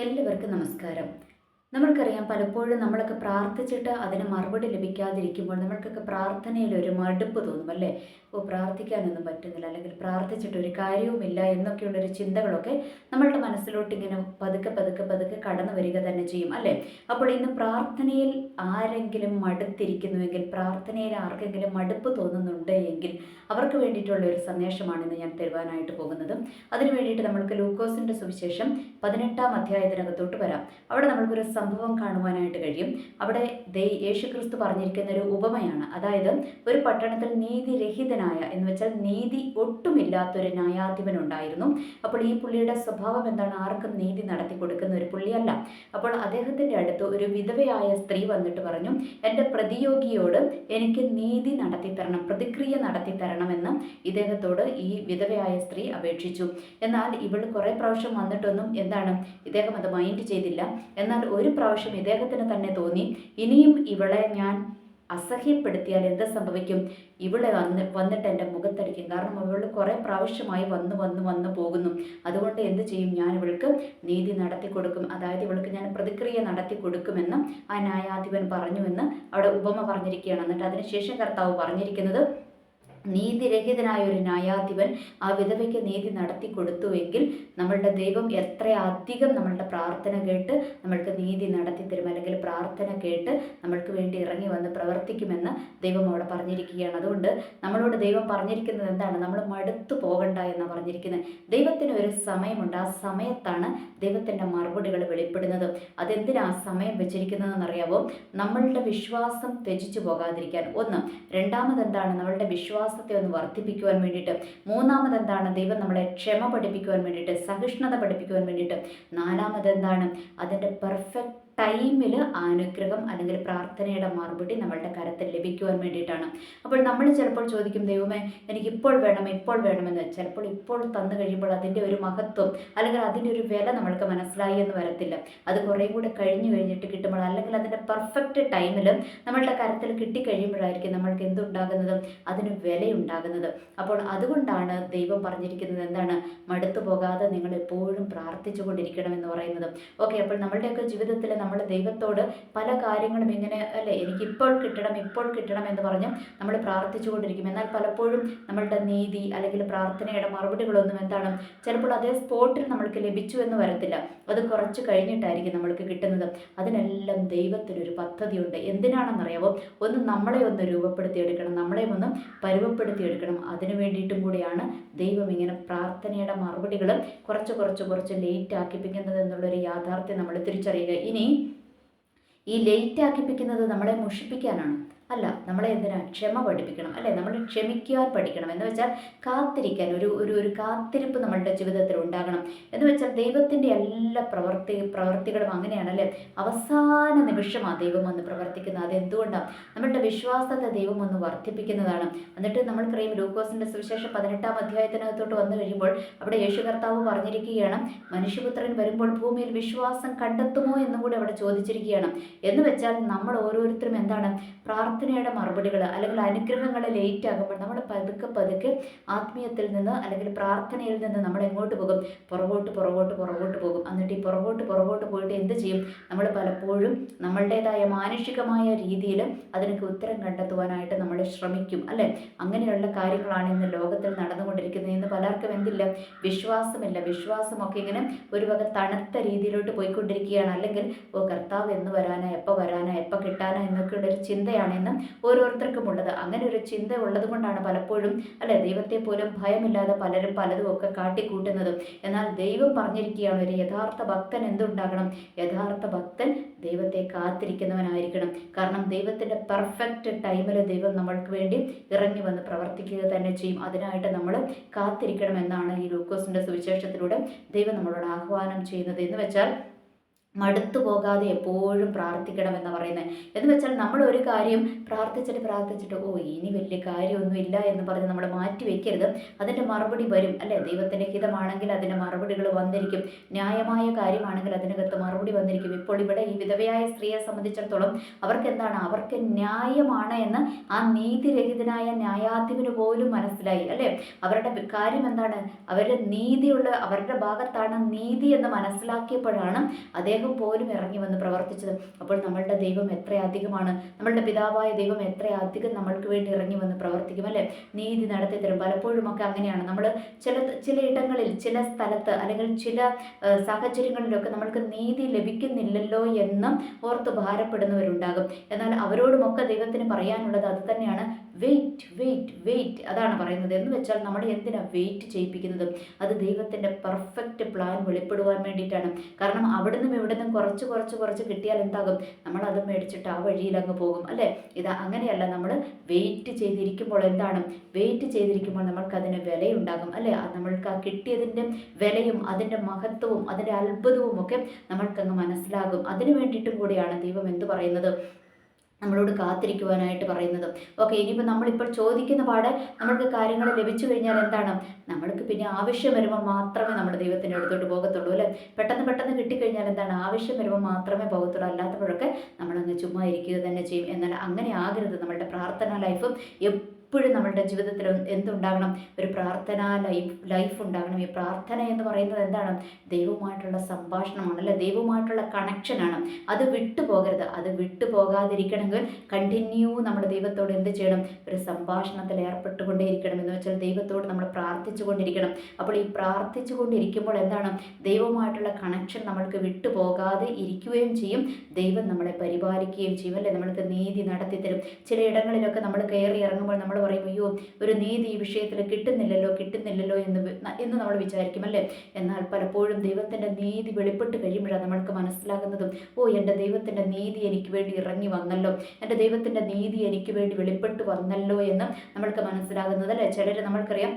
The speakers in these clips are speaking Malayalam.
എല്ലാവർക്കും നമസ്കാരം. നമ്മൾക്കറിയാം, പലപ്പോഴും നമ്മളൊക്കെ പ്രാർത്ഥിച്ചിട്ട് അതിന് മറുപടി ലഭിക്കാതിരിക്കുമ്പോൾ നമ്മൾക്കൊക്കെ പ്രാർത്ഥനയിൽ ഒരു മടുപ്പ് തോന്നും, അല്ലേ? പ്രാർത്ഥിക്കാനൊന്നും പറ്റുന്നില്ല, അല്ലെങ്കിൽ പ്രാർത്ഥിച്ചിട്ട് ഒരു കാര്യവുമില്ല എന്നൊക്കെയുള്ളൊരു ചിന്തകളൊക്കെ നമ്മളുടെ മനസ്സിലോട്ട് ഇങ്ങനെ പതുക്കെ പതുക്കെ പതുക്കെ കടന്നു വരിക തന്നെ ചെയ്യും, അല്ലേ? അപ്പോൾ ഇന്ന് പ്രാർത്ഥനയിൽ ആരെങ്കിലും മടുത്തിരിക്കുന്നുവെങ്കിൽ, പ്രാർത്ഥനയിൽ ആർക്കെങ്കിലും മടുപ്പ് തോന്നുന്നുണ്ട് എങ്കിൽ അവർക്ക് വേണ്ടിയിട്ടുള്ള ഒരു സന്ദേശമാണ് ഇന്ന് ഞാൻ തരുവാനായിട്ട് പോകുന്നത്. അതിനു വേണ്ടിയിട്ട് നമ്മൾക്ക് ലൂക്കോസിൻ്റെ സുവിശേഷം 18-ാം അധ്യായത്തിനകത്തോട്ട് വരാം. അവിടെ നമ്മൾക്കൊരു സംഭവം കാണുവാനായിട്ട് കഴിയും. അവിടെ യേശുക്രിസ്തു പറഞ്ഞിരിക്കുന്ന ഒരു ഉപമയാണ്. അതായത്, ഒരു പട്ടണത്തിൽ നീതിരഹിതനായ എന്ന് വെച്ചാൽ നീതി ഒട്ടുമില്ലാത്തൊരു ന്യായാധിപൻ ഉണ്ടായിരുന്നു. അപ്പോൾ ഈ പുള്ളിയുടെ സ്വഭാവം എന്താണ്? ആർക്കും നീതി നടത്തി കൊടുക്കുന്ന ഒരു പുള്ളിയല്ല. അപ്പോൾ അദ്ദേഹത്തിൻ്റെ അടുത്ത് ഒരു വിധവയായ സ്ത്രീ വന്നിട്ട് പറഞ്ഞു, എൻ്റെ പ്രതിയോഗിയോട് എനിക്ക് നീതി നടത്തിത്തരണം, പ്രതിക്രിയ നടത്തിത്തരണമെന്ന് ഇദ്ദേഹത്തോട് ഈ വിധവയായ സ്ത്രീ അപേക്ഷിച്ചു. എന്നാൽ ഇവൾ കുറേ പ്രാവശ്യം വന്നിട്ടൊന്നും ഇദ്ദേഹം അത് മൈൻഡ് ചെയ്തില്ല. എന്നാൽ ഒരു പ്രാവശ്യം ഇദ്ദേഹത്തിന് തന്നെ തോന്നി, ഇനിയും ഇവളെ ഞാൻ അസഹ്യപ്പെടുത്തിയാൽ എന്ത് സംഭവിക്കും? ഇവളെ വന്നിട്ട് എൻ്റെ മുഖത്തടിക്കും. കാരണം അവൾ കുറേ പ്രാവശ്യമായി വന്നു പോകുന്നു. അതുകൊണ്ട് എന്ത് ചെയ്യും? ഞാൻ ഇവൾക്ക് നീതി നടത്തി കൊടുക്കും, അതായത് ഇവൾക്ക് ഞാൻ പ്രതിക്രിയ നടത്തി കൊടുക്കുമെന്ന് ആ ന്യായാധിപൻ പറഞ്ഞുവെന്ന് അവിടെ ഉപമ പറഞ്ഞിരിക്കുകയാണ്. എന്നിട്ട് അതിനുശേഷം കർത്താവ് പറഞ്ഞിരിക്കുന്നത്, നീതിരഹിതനായ ഒരു ന്യായാധിപൻ ആ വിധവയ്ക്ക് നീതി നടത്തി കൊടുത്തുവെങ്കിൽ നമ്മളുടെ ദൈവം എത്രയധികം നമ്മളുടെ പ്രാർത്ഥന കേട്ട് നമ്മൾക്ക് നീതി നടത്തി തരും, അല്ലെങ്കിൽ പ്രാർത്ഥന കേട്ട് നമ്മൾക്ക് വേണ്ടി ഇറങ്ങി വന്ന് പ്രവർത്തിക്കുമെന്ന് ദൈവം അവിടെ പറഞ്ഞിരിക്കുകയാണ്. അതുകൊണ്ട് നമ്മളോട് ദൈവം പറഞ്ഞിരിക്കുന്നത് എന്താണ്? നമ്മൾ മടുത്തു പോകണ്ട എന്നാണ് പറഞ്ഞിരിക്കുന്നത്. ദൈവത്തിന് ഒരു സമയമുണ്ട്. ആ സമയത്താണ് ദൈവത്തിൻ്റെ മറുപടികൾ വെളിപ്പെടുന്നത്. അതെന്തിനാ ആ സമയം വെച്ചിരിക്കുന്നതെന്നറിയാവോ? നമ്മളുടെ വിശ്വാസം ത്യജിച്ചു പോകാതിരിക്കാൻ, ഒന്ന്. രണ്ടാമത് എന്താണ്? നമ്മളുടെ വിശ്വാസത്തെ ഒന്ന് വർദ്ധിപ്പിക്കുവാൻ വേണ്ടിയിട്ട്. മൂന്നാമത് എന്താണ്? ദൈവം നമ്മളെ ക്ഷമ പഠിപ്പിക്കുവാൻ വേണ്ടിയിട്ട്, സഹിഷ്ണുത പഠിപ്പിക്കുവാൻ വേണ്ടിയിട്ട്. നാലാമത് എന്താണ്? അതിൻ്റെ പെർഫെക്റ്റ് ടൈമിൽ അനുഗ്രഹം അല്ലെങ്കിൽ പ്രാർത്ഥനയുടെ മറുപടി നമ്മളുടെ കരത്തിൽ ലഭിക്കുവാൻ വേണ്ടിയിട്ടാണ്. അപ്പോൾ നമ്മൾ ചിലപ്പോൾ ചോദിക്കും, ദൈവമേ എനിക്ക് ഇപ്പോൾ വേണമെന്ന്. ചിലപ്പോൾ ഇപ്പോൾ തന്നു കഴിയുമ്പോൾ അതിൻ്റെ ഒരു മഹത്വം അല്ലെങ്കിൽ അതിൻ്റെ ഒരു വില നമ്മൾക്ക് മനസ്സിലായി എന്ന് വരത്തില്ല. അത് കുറേ കൂടെ കഴിഞ്ഞിട്ട് കിട്ടുമ്പോൾ, അല്ലെങ്കിൽ അതിൻ്റെ പെർഫെക്റ്റ് ടൈമിൽ നമ്മളുടെ കരത്തിൽ കിട്ടിക്കഴിയുമ്പോഴായിരിക്കും നമ്മൾക്ക് എന്തുണ്ടാകുന്നത്? അതിന് വിലയുണ്ടാകുന്നത്. അപ്പോൾ അതുകൊണ്ടാണ് ദൈവം പറഞ്ഞിരിക്കുന്നത് എന്താണ്? മടുത്തു പോകാതെ നിങ്ങൾ എപ്പോഴും പ്രാർത്ഥിച്ചു കൊണ്ടിരിക്കണം എന്ന് പറയുന്നത്. ഓക്കെ, അപ്പോൾ നമ്മളുടെയൊക്കെ ജീവിതത്തിൽ നമ്മൾ ദൈവത്തോട് പല കാര്യങ്ങളും ഇങ്ങനെ, അല്ലേ, എനിക്ക് ഇപ്പോൾ കിട്ടണം എന്ന് പറഞ്ഞ് നമ്മൾ പ്രാർത്ഥിച്ചു കൊണ്ടിരിക്കും. എന്നാൽ പലപ്പോഴും നമ്മളുടെ നീതി അല്ലെങ്കിൽ പ്രാർത്ഥനയുടെ മറുപടികളൊന്നും എന്താണ്? ചിലപ്പോൾ അതേ സ്പോട്ടിൽ നമ്മൾക്ക് ലഭിച്ചു എന്ന് വരത്തില്ല. അത് കുറച്ച് കഴിഞ്ഞിട്ടായിരിക്കും നമ്മൾക്ക് കിട്ടുന്നത്. അതിനെല്ലാം ദൈവത്തിനൊരു പദ്ധതിയുണ്ട്. എന്തിനാണെന്നറിയാമോ? ഒന്ന് നമ്മളെ ഒന്ന് രൂപപ്പെടുത്തിയെടുക്കണം, നമ്മളെ ഒന്ന് പരുവപ്പെടുത്തിയെടുക്കണം. അതിനു വേണ്ടിയിട്ടും കൂടിയാണ് ദൈവം ഇങ്ങനെ പ്രാർത്ഥനയുടെ മറുപടികൾ കുറച്ച് ലേറ്റ് ആക്കിപ്പിക്കുന്നത് എന്നുള്ളൊരു യാഥാർത്ഥ്യം നമ്മൾ തിരിച്ചറിയുക. ഇനി ഈ ലേറ്റ് ആക്കിപ്പിക്കുന്നത് നമ്മളെ മുഷിപ്പിക്കാനാണ്? അല്ല, നമ്മളെ എന്തിനാ? ക്ഷമ പഠിപ്പിക്കണം, അല്ലേ? നമ്മൾ ക്ഷമിക്കാൻ പഠിക്കണം. എന്ന് വെച്ചാൽ കാത്തിരിക്കാൻ, ഒരു കാത്തിരിപ്പ് നമ്മളുടെ ജീവിതത്തിൽ ഉണ്ടാകണം. എന്ന് വെച്ചാൽ ദൈവത്തിൻ്റെ എല്ലാ പ്രവർത്തികളും അങ്ങനെയാണല്ലേ? അവസാന നിമിഷമാണ് ദൈവം വന്ന് പ്രവർത്തിക്കുന്നത്. അതെന്തുകൊണ്ടാണ്? നമ്മളുടെ വിശ്വാസത്തെ ദൈവം ഒന്ന് വർദ്ധിപ്പിക്കുന്നതാണ്. എന്നിട്ട് നമ്മൾക്കറിയാം, ലൂക്കോസിൻ്റെ സുവിശേഷം 18-ാം അധ്യായത്തിനകത്തോട്ട് വന്നു കഴിയുമ്പോൾ അവിടെ യേശു കർത്താവ് പറഞ്ഞിരിക്കുകയാണ്, മനുഷ്യപുത്രൻ വരുമ്പോൾ ഭൂമിയിൽ വിശ്വാസം കണ്ടെത്തുമോ എന്നും കൂടി അവിടെ ചോദിച്ചിരിക്കുകയാണ്. എന്ന് വെച്ചാൽ നമ്മൾ ഓരോരുത്തരും എന്താണ്? പ്രാർത്ഥനയുടെ മറുപടികൾ അല്ലെങ്കിൽ അനുഗ്രഹങ്ങൾ ലേറ്റ് ആകുമ്പോൾ നമ്മൾ പതുക്കെ ആത്മീയത്തിൽ നിന്ന് അല്ലെങ്കിൽ പ്രാർത്ഥനയിൽ നിന്ന് നമ്മൾ എങ്ങോട്ട് പോകും? പുറകോട്ട് പോകും. എന്നിട്ട് ഈ പുറകോട്ട് പോയിട്ട് എന്ത് ചെയ്യും? നമ്മൾ പലപ്പോഴും നമ്മളുടേതായ മാനുഷികമായ രീതിയിൽ അതിനൊക്കെ ഉത്തരം കണ്ടെത്തുവാനായിട്ട് നമ്മൾ ശ്രമിക്കും, അല്ലേ? അങ്ങനെയുള്ള കാര്യങ്ങളാണ് ഇന്ന് ലോകത്തിൽ നടന്നുകൊണ്ടിരിക്കുന്നത്. ഇന്ന് പലർക്കും എന്തില്ല? വിശ്വാസമില്ല. വിശ്വാസമൊക്കെ ഇങ്ങനെ ഒരു വക തണുത്ത രീതിയിലോട്ട് പോയിക്കൊണ്ടിരിക്കുകയാണ്. അല്ലെങ്കിൽ കർത്താവ് എന്ന് വരാനാ, എപ്പോൾ കിട്ടാനാ എന്നൊക്കെയുള്ളൊരു ചിന്തയാണ് ഇന്ന് ഓരോരുത്തർക്കും ഉള്ളത്. അങ്ങനെ ഒരു ചിന്ത ഉള്ളത് കൊണ്ടാണ് പലപ്പോഴും, അല്ലെ, ദൈവത്തെ പോലും ഭയമില്ലാതെ പലരും പലതും ഒക്കെ കാട്ടിക്കൂട്ടുന്നത്. എന്നാൽ ദൈവം പറഞ്ഞിരിക്കുകയാണ്, ഒരു യഥാർത്ഥ ഭക്തൻ എന്തുണ്ടാകണം? യഥാർത്ഥ ഭക്തൻ ദൈവത്തെ കാത്തിരിക്കുന്നവനായിരിക്കണം. കാരണം ദൈവത്തിൻ്റെ പെർഫെക്റ്റ് ടൈമിൽ ദൈവം നമ്മൾക്ക് വേണ്ടി ഇറങ്ങി വന്ന് പ്രവർത്തിക്കുക തന്നെ ചെയ്യും. അതിനായിട്ട് നമ്മൾ കാത്തിരിക്കണം എന്നാണ് ഈ ലൂക്കോസിൻ്റെ സുവിശേഷത്തിലൂടെ ദൈവം നമ്മളോട് ആഹ്വാനം ചെയ്യുന്നത്. എന്ന് വെച്ചാൽ മടുത്തു പോകാതെ എപ്പോഴും പ്രാർത്ഥിക്കണം എന്ന് പറയുന്നത്. എന്ന് വെച്ചാൽ നമ്മൾ ഒരു കാര്യം പ്രാർത്ഥിച്ചിട്ട് ഓ ഇനി വലിയ കാര്യമൊന്നുമില്ല എന്ന് പറഞ്ഞ് നമ്മൾ മാറ്റി വെക്കരുത്. അതിൻ്റെ മറുപടി വരും അല്ലേ? ദൈവത്തിൻ്റെ ഹിതമാണെങ്കിൽ അതിൻ്റെ മറുപടികൾ വന്നിരിക്കും. ന്യായമായ കാര്യമാണെങ്കിൽ അതിനകത്ത് മറുപടി വന്നിരിക്കും. ഇപ്പോൾ ഇവിടെ ഈ വിധവയായ സ്ത്രീയെ സംബന്ധിച്ചിടത്തോളം അവർക്ക് എന്താണ്? അവർക്ക് ന്യായമാണ് എന്ന് ആ നീതിരഹിതനായ ന്യായാധിപന് പോലും മനസ്സിലായി അല്ലേ? അവരുടെ കാര്യം എന്താണ്? അവരുടെ ഭാഗത്താണ് നീതി എന്ന് മനസ്സിലാക്കിയപ്പോഴാണ് അദ്ദേഹം പോലും ഇറങ്ങി വന്ന് പ്രവർത്തിച്ചത്. അപ്പോൾ നമ്മളുടെ ദൈവം എത്രയധികമാണ്, നമ്മളുടെ പിതാവായ ദൈവം എത്രയധികം നമ്മൾക്ക് വേണ്ടി ഇറങ്ങി വന്ന് പ്രവർത്തിക്കും അല്ലേ? നീതി നടത്തി തരും. പലപ്പോഴുമൊക്കെ അങ്ങനെയാണ്. നമ്മൾ ചില ഇടങ്ങളിൽ, ചില സ്ഥലത്ത്, അല്ലെങ്കിൽ ചില സാഹചര്യങ്ങളിലൊക്കെ നമ്മൾക്ക് നീതി ലഭിക്കുന്നില്ലല്ലോ എന്ന് ഓർത്ത് ഭാരപ്പെടുന്നവരുണ്ടാകും. എന്നാൽ അവരോടുമൊക്കെ ദൈവത്തിന് പറയാനുള്ളത് അത് തന്നെയാണ്. വെയിറ്റ് വെയിറ്റ് വെയിറ്റ്, അതാണ് പറയുന്നത്. എന്ന് വെച്ചാൽ നമ്മൾ എന്തിനാ വെയിറ്റ് ചെയ്യിപ്പിക്കുന്നത്? അത് ദൈവത്തിൻ്റെ പെർഫെക്റ്റ് പ്ലാൻ വെളിപ്പെടുവാൻ വേണ്ടിയിട്ടാണ്. കാരണം അവിടുന്ന് ഇവിടുന്ന് കുറച്ച് കിട്ടിയാൽ എന്താകും? നമ്മൾ അത് മേടിച്ചിട്ട് ആ വഴിയിൽ അങ്ങ് പോകും അല്ലേ? അങ്ങനെയല്ല. നമ്മൾ വെയിറ്റ് ചെയ്തിരിക്കുമ്പോൾ എന്താണ്? വെയിറ്റ് ചെയ്തിരിക്കുമ്പോൾ നമ്മൾക്കതിന് വിലയുണ്ടാകും അല്ലേ? നമ്മൾക്ക് ആ കിട്ടിയതിൻ്റെ വിലയും അതിൻ്റെ മഹത്വവും അതിൻ്റെ അത്ഭുതവും ഒക്കെ നമ്മൾക്കങ്ങ് മനസ്സിലാകും. അതിനു വേണ്ടിയിട്ടും കൂടിയാണ് ദൈവം എന്ത് പറയുന്നത്? നമ്മളോട് കാത്തിരിക്കുവാനായിട്ട് പറയുന്നത്. ഓക്കെ, ഇനിയിപ്പോൾ നമ്മളിപ്പോൾ ചോദിക്കുന്ന പാടെ നമ്മൾക്ക് കാര്യങ്ങൾ ലഭിച്ചു കഴിഞ്ഞാൽ എന്താണ്? നമ്മൾക്ക് പിന്നെ ആവശ്യം വരുമ്പോൾ മാത്രമേ നമ്മൾ ദൈവത്തിൻ്റെ അടുത്തോട്ട് പോകത്തുള്ളൂ അല്ലേ? പെട്ടെന്ന് കിട്ടിക്കഴിഞ്ഞാൽ എന്താണ്? ആവശ്യം വരുമ്പോൾ മാത്രമേ പോകത്തുള്ളൂ. അല്ലാത്തപ്പോഴൊക്കെ നമ്മളങ്ങ് ചുമ്മാ ഇരിക്കുക തന്നെ ചെയ്യും. എന്നാൽ അങ്ങനെ ആകരുത്. നമ്മളുടെ പ്രാർത്ഥനാ ലൈഫും എപ്പോഴും നമ്മളുടെ ജീവിതത്തിൽ എന്തുണ്ടാകണം? ഒരു പ്രാർത്ഥനാ ലൈഫ് ഉണ്ടാകണം. ഈ പ്രാർത്ഥന എന്ന് പറയുന്നത് എന്താണ്? ദൈവവുമായിട്ടുള്ള സംഭാഷണമാണ് അല്ലേ? ദൈവവുമായിട്ടുള്ള കണക്ഷനാണ്. അത് വിട്ടുപോകരുത്. അത് വിട്ടുപോകാതിരിക്കണമെങ്കിൽ കണ്ടിന്യൂ നമ്മൾ ദൈവത്തോട് എന്ത് ചെയ്യണം? ഒരു സംഭാഷണത്തിൽ ഏർപ്പെട്ടുകൊണ്ടേയിരിക്കണം. എന്ന് വെച്ചാൽ ദൈവത്തോട് നമ്മൾ പ്രാർത്ഥിച്ചു കൊണ്ടിരിക്കണം. അപ്പോൾ ഈ പ്രാർത്ഥിച്ചു കൊണ്ടിരിക്കുമ്പോൾ എന്താണ്? ദൈവവുമായിട്ടുള്ള കണക്ഷൻ നമ്മൾക്ക് വിട്ടുപോകാതെ ഇരിക്കുകയും ചെയ്യും. ദൈവം നമ്മളെ പരിപാലിക്കുകയും ചെയ്യും അല്ലേ? നമ്മൾക്ക് നീതി നടത്തി തരും. ചിലയിടങ്ങളിലൊക്കെ നമ്മൾ കയറി ഇറങ്ങുമ്പോൾ നമ്മൾ പറയും, അയ്യോ ഒരു നീതി ഈ വിഷയത്തിൽ കിട്ടുന്നില്ലല്ലോ എന്ന് നമ്മൾ വിചാരിക്കും അല്ലേ? എന്നാൽ പലപ്പോഴും ദൈവത്തിൻ്റെ നീതി വെളിപ്പെട്ട് കഴിയുമ്പോഴാണ് നമ്മൾക്ക് മനസ്സിലാകുന്നതും, ഓ എൻ്റെ ദൈവത്തിൻ്റെ നീതി എനിക്ക് വേണ്ടി ഇറങ്ങി വന്നല്ലോ, എൻ്റെ ദൈവത്തിൻ്റെ നീതി എനിക്ക് വേണ്ടി വെളിപ്പെട്ട് വന്നല്ലോ എന്ന് നമ്മൾക്ക് മനസ്സിലാകുന്നത് അല്ലേ? ചിലർ നമ്മൾക്കറിയാം,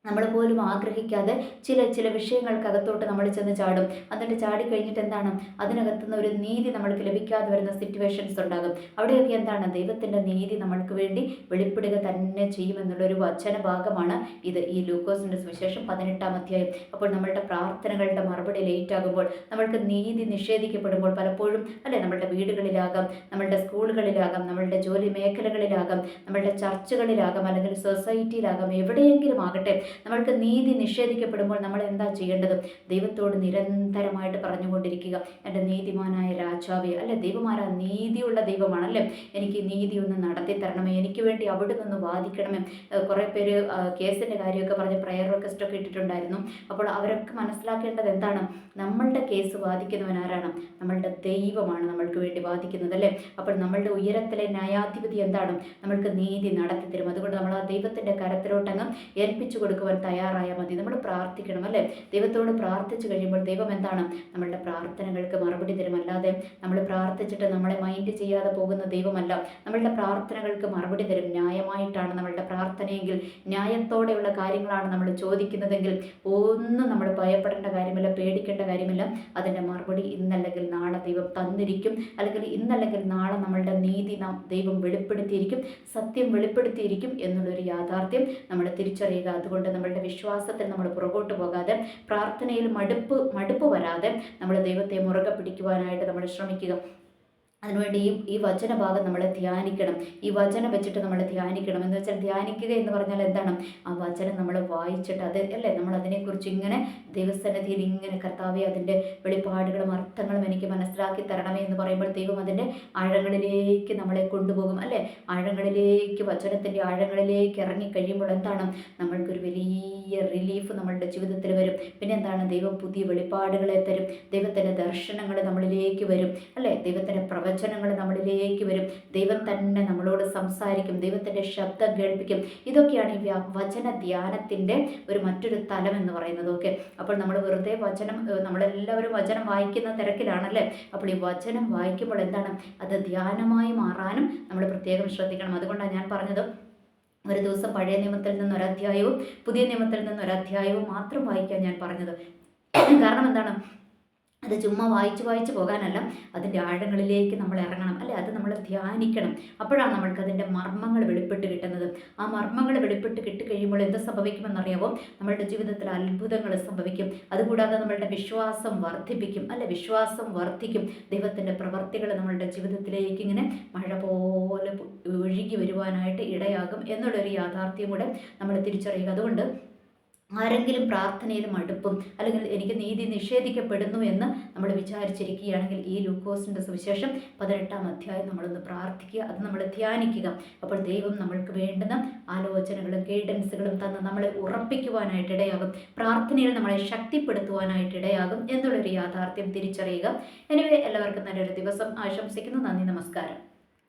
നമ്മൾ പോലും ആഗ്രഹിക്കാതെ ചില വിഷയങ്ങൾക്കകത്തോട്ട് നമ്മൾ ചെന്ന് ചാടും. എന്നിട്ട് ചാടിക്കഴിഞ്ഞിട്ട് എന്താണ്? അതിനകത്തുനിന്ന് ഒരു നീതി നമ്മൾക്ക് ലഭിക്കാതെ വരുന്ന സിറ്റുവേഷൻസ് ഉണ്ടാകും. അവിടെയൊക്കെ എന്താണ്? ദൈവത്തിൻ്റെ നീതി നമ്മൾക്ക് വേണ്ടി വെളിപ്പെടുക തന്നെ ചെയ്യുമെന്നുള്ളൊരു വചന ഭാഗമാണ് ഇത്. ഈ ലൂക്കോസിൻ്റെ സുവിശേഷം 18-ാം അധ്യായം. അപ്പോൾ നമ്മളുടെ പ്രാർത്ഥനകളുടെ മറുപടി ലേറ്റ് ആകുമ്പോൾ, നമ്മൾക്ക് നീതി നിഷേധിക്കപ്പെടുമ്പോൾ, പലപ്പോഴും അല്ലേ, നമ്മളുടെ വീടുകളിലാകാം, നമ്മളുടെ സ്കൂളുകളിലാകാം, നമ്മളുടെ ജോലി മേഖലകളിലാകാം, നമ്മളുടെ ചർച്ചുകളിലാകാം, അല്ലെങ്കിൽ സൊസൈറ്റിയിലാകാം, എവിടെയെങ്കിലും ആകട്ടെ, നമ്മൾക്ക് നീതി നിഷേധിക്കപ്പെടുമ്പോൾ നമ്മൾ എന്താ ചെയ്യേണ്ടത്? ദൈവത്തോട് നിരന്തരമായിട്ട് പറഞ്ഞുകൊണ്ടിരിക്കുക, എൻ്റെ നീതിമാനായ രാജാവേ അല്ലെ? ദൈവമാരാ നീതിയുള്ള ദൈവമാണല്ലേ? എനിക്ക് നീതി ഒന്ന് നടത്തി തരണമേ, എനിക്ക് വേണ്ടി അവിടെ നിന്ന് വാദിക്കണമേ. കുറേ പേര് കേസിൻ്റെ കാര്യമൊക്കെ പറഞ്ഞ് പ്രയർ റിക്വസ്റ്റൊക്കെ ഇട്ടിട്ടുണ്ടായിരുന്നു. അപ്പോൾ അവരൊക്കെ മനസ്സിലാക്കേണ്ടത് എന്താണ്? നമ്മളുടെ കേസ് വാദിക്കുന്നവൻ ആരാണ്? നമ്മളുടെ ദൈവമാണ് നമ്മൾക്ക് വേണ്ടി വാദിക്കുന്നത് അല്ലേ? അപ്പോൾ നമ്മളുടെ ഉയരത്തിലെ ന്യായാധിപതി എന്താണ്? നമ്മൾക്ക് നീതി നടത്തി തരും. അതുകൊണ്ട് നമ്മൾ ആ ദൈവത്തിൻ്റെ കരത്തിലോട്ടങ്ങ് ഏൽപ്പിച്ചു കൊടുക്കുവാൻ തയ്യാറായാൽ മതി. നമ്മൾ പ്രാർത്ഥിക്കണം അല്ലേ? ദൈവത്തോട് പ്രാർത്ഥിച്ചു കഴിയുമ്പോൾ ദൈവം എന്താണ്? നമ്മളുടെ പ്രാർത്ഥനകൾക്ക് മറുപടി തരും. അല്ലാതെ നമ്മൾ പ്രാർത്ഥിച്ചിട്ട് നമ്മളെ മൈൻഡ് ചെയ്യാതെ പോകുന്ന ദൈവമല്ല. നമ്മളുടെ പ്രാർത്ഥനകൾക്ക് മറുപടി തരും. ന്യായമായിട്ടാണ് നമ്മളുടെ പ്രാർത്ഥനയെങ്കിൽ, ന്യായത്തോടെയുള്ള കാര്യങ്ങളാണ് നമ്മൾ ചോദിക്കുന്നതെങ്കിൽ ഒന്നും നമ്മൾ ഭയപ്പെടേണ്ട കാര്യമില്ല, പേടിക്കേണ്ട കാര്യമില്ല. അതിൻ്റെ മറുപടി ഇന്നല്ലെങ്കിൽ നാളെ ദൈവം തന്നിരിക്കും. അല്ലെങ്കിൽ ഇന്നല്ലെങ്കിൽ നാളെ നമ്മളുടെ നീതി ദൈവം വെളിപ്പെടുത്തിയിരിക്കും, സത്യം വെളിപ്പെടുത്തിയിരിക്കും എന്നുള്ളൊരു യാഥാർത്ഥ്യം നമ്മൾ തിരിച്ചറിയുക. അതുകൊണ്ട് നമ്മളുടെ വിശ്വാസത്തിൽ നമ്മൾ പുറകോട്ട് പോകാതെ, പ്രാർത്ഥനയിൽ മടുപ്പ് വരാതെ നമ്മൾ ദൈവത്തെ മുറുകെ പിടിക്കുവാനായിട്ട് നമ്മൾ ശ്രമിക്കുക. അതിനുവേണ്ടി ഈ വചനഭാഗം നമ്മൾ ധ്യാനിക്കണം. ഈ വചനം വെച്ചിട്ട് നമ്മൾ ധ്യാനിക്കണം. എന്ന് വെച്ചാൽ ധ്യാനിക്കുക എന്ന് പറഞ്ഞാൽ എന്താണ്? ആ വചനം നമ്മൾ വായിച്ചിട്ട് അത് അല്ലേ, നമ്മൾ അതിനെക്കുറിച്ച് ഇങ്ങനെ ദൈവസന്നിധിയിൽ ഇങ്ങനെ, കർത്താവെ അതിൻ്റെ വെളിപ്പാടുകളും അർത്ഥങ്ങളും എനിക്ക് മനസ്സിലാക്കി തരണമേ എന്ന് പറയുമ്പോൾ ദൈവം അതിൻ്റെ ആഴങ്ങളിലേക്ക് നമ്മളെ കൊണ്ടുപോകും അല്ലേ? ആഴങ്ങളിലേക്ക്, വചനത്തിൻ്റെ ആഴങ്ങളിലേക്ക് ഇറങ്ങിക്കഴിയുമ്പോൾ എന്താണ്? നമ്മൾക്കൊരു വലിയ റിലീഫ് നമ്മളുടെ ജീവിതത്തിൽ വരും. പിന്നെ എന്താണ്? ദൈവം പുതിയ വെളിപ്പാടുകളെ തരും. ദൈവത്തിൻ്റെ ദർശനങ്ങൾ നമ്മളിലേക്ക് വരും അല്ലേ? ദൈവത്തിൻ്റെ പ്രവചനങ്ങൾ നമ്മളിലേക്ക് വരും. ദൈവം തന്നെ നമ്മളോട് സംസാരിക്കും. ദൈവത്തിൻ്റെ ശബ്ദം കേൾപ്പിക്കും. ഇതൊക്കെയാണ് ഈ വചന ധ്യാനത്തിൻ്റെ മറ്റൊരു തലം എന്ന് പറയുന്നത്. ഓക്കെ, അപ്പോൾ നമ്മൾ വെറുതെ നമ്മളെല്ലാവരും വചനം വായിക്കുന്ന തിരക്കിലാണല്ലേ? അപ്പോൾ ഈ വചനം വായിക്കുമ്പോൾ എന്താണ്? അത് ധ്യാനമായി മാറാനും നമ്മൾ പ്രത്യേകം ശ്രദ്ധിക്കണം. അതുകൊണ്ടാണ് ഞാൻ പറഞ്ഞത്, ഒരു ദിവസം പഴയ നിയമത്തിൽ നിന്നൊരധ്യായവും പുതിയ നിയമത്തിൽ നിന്നൊരധ്യായവും മാത്രം വായിക്കാൻ ഞാൻ പറഞ്ഞത്. കാരണം എന്താണ്? അത് ചുമ്മാ വായിച്ച് വായിച്ച് പോകാനല്ല, അതിൻ്റെ ആഴങ്ങളിലേക്ക് നമ്മൾ ഇറങ്ങണം, അല്ലെ? അത് നമ്മൾ ധ്യാനിക്കണം. അപ്പോഴാണ് നമ്മൾക്ക് അതിൻ്റെ മർമ്മങ്ങൾ വെളിപ്പെട്ട് കിട്ടുന്നത്. ആ മർമ്മങ്ങൾ വെളിപ്പെട്ട് കിട്ടിക്കഴിയുമ്പോൾ എന്ത് സംഭവിക്കുമെന്നറിയാമോ? നമ്മളുടെ ജീവിതത്തിൽ അത്ഭുതങ്ങൾ സംഭവിക്കും. അതുകൂടാതെ നമ്മളുടെ വിശ്വാസം വർദ്ധിപ്പിക്കും, അല്ലെ? വിശ്വാസം വർദ്ധിക്കും. ദൈവത്തിൻ്റെ പ്രവർത്തികൾ നമ്മളുടെ ജീവിതത്തിലേക്ക് ഇങ്ങനെ മഴ പോലെ ഒഴുകി വരുവാനായിട്ട് ഇടയാകും എന്നുള്ളൊരു യാഥാർത്ഥ്യം കൂടെ നമ്മൾ തിരിച്ചറിയുക. അതുകൊണ്ട് ആരെങ്കിലും പ്രാർത്ഥനയിൽ മടുപ്പും അല്ലെങ്കിൽ എനിക്ക് നീതി നിഷേധിക്കപ്പെടുന്നു എന്ന് നമ്മൾ വിചാരിച്ചിരിക്കുകയാണെങ്കിൽ ഈ ലൂക്കോസിൻ്റെ സുവിശേഷം 18-ാം അധ്യായം നമ്മളൊന്ന് പ്രാർത്ഥിക്കുക, അത് നമ്മൾ ധ്യാനിക്കുക. അപ്പോൾ ദൈവം നമ്മൾക്ക് വേണ്ടുന്ന ആലോചനകളും ഗൈഡൻസുകളും തന്ന് നമ്മളെ ഉറപ്പിക്കുവാനായിട്ട് ഇടയാകും, പ്രാർത്ഥനയിൽ നമ്മളെ ശക്തിപ്പെടുത്തുവാനായിട്ട് ഇടയാകും എന്നുള്ളൊരു യാഥാർത്ഥ്യം തിരിച്ചറിയുക. എനിവേ, എല്ലാവർക്കും നല്ലൊരു ദിവസം ആശംസിക്കുന്നു. നന്ദി, നമസ്കാരം.